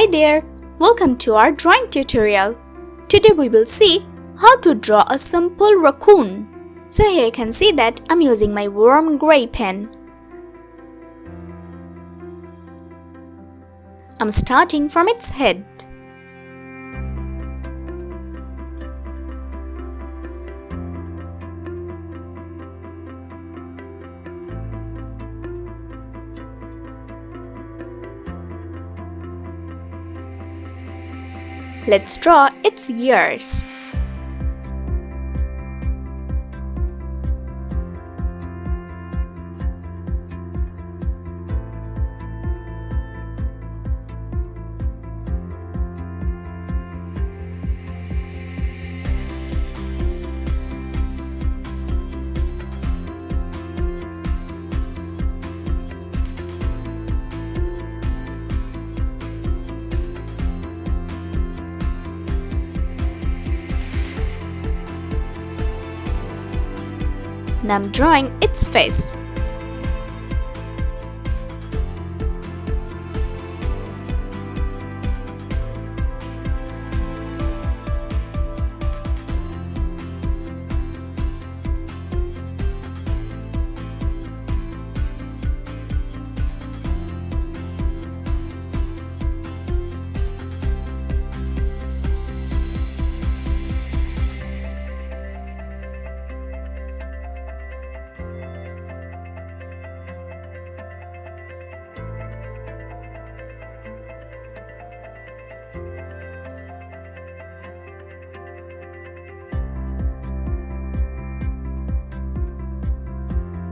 Hi there, welcome to our drawing tutorial. Today we will see how to draw a simple raccoon. So here you can see that I'm using my warm gray pen. I'm starting from its head. Let's draw its ears. Now I'm drawing its face.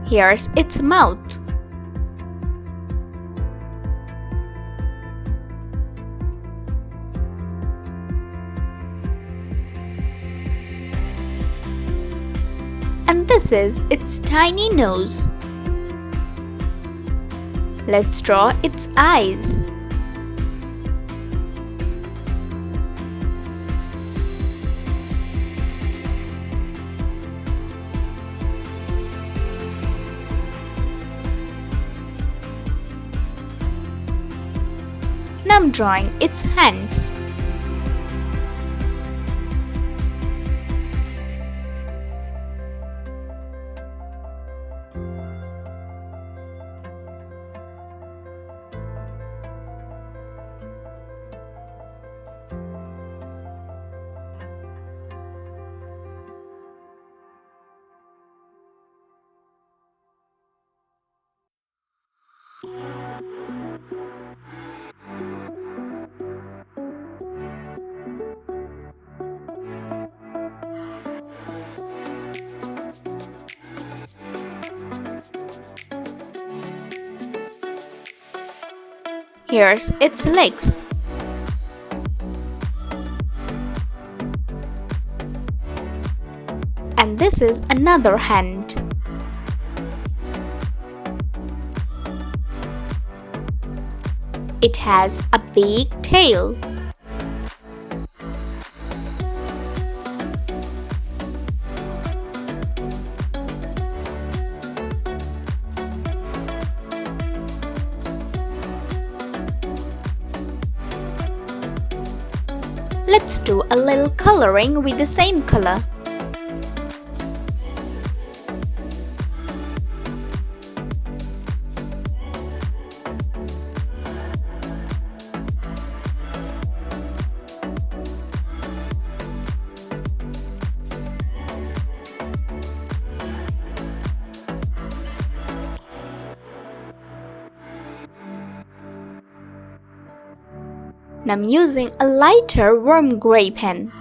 Here's its mouth. And this is its tiny nose. Let's draw its eyes. Now I'm drawing its hands. Here's its legs. And this is another hand. It has a big tail. Let's do a little coloring with the same color. Now I'm using a lighter warm gray pen.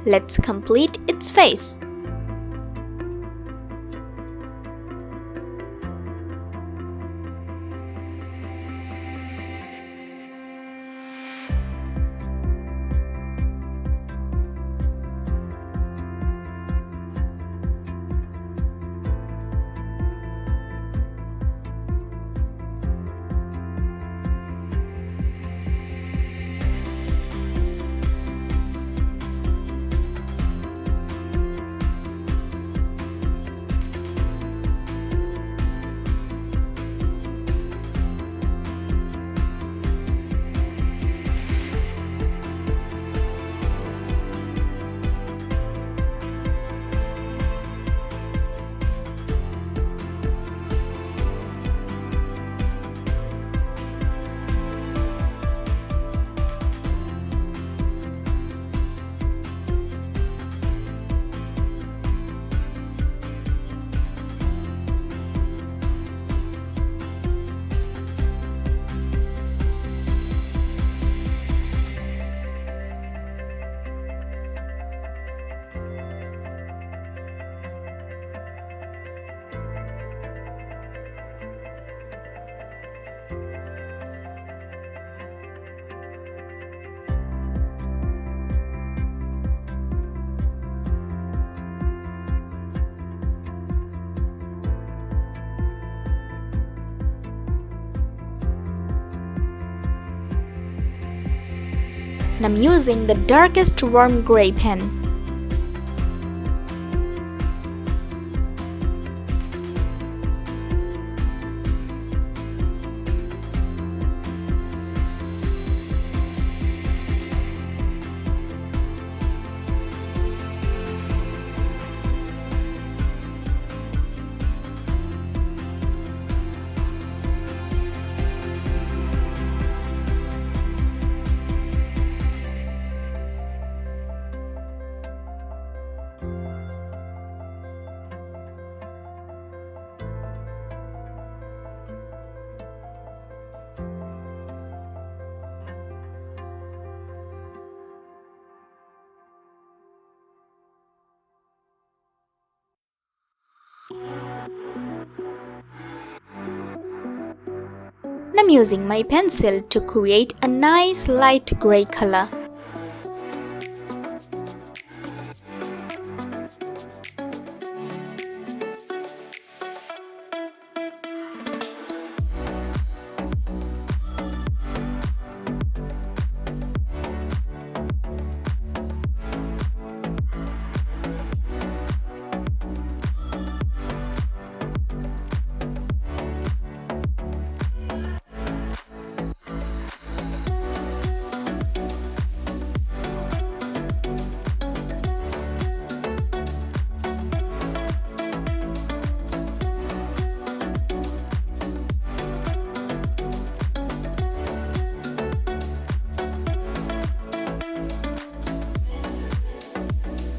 Let's complete its face. And I'm using the darkest warm gray pen. And I'm using my pencil to create a nice light gray color.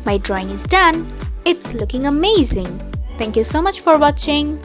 My drawing is done. It's looking amazing. Thank you so much for watching.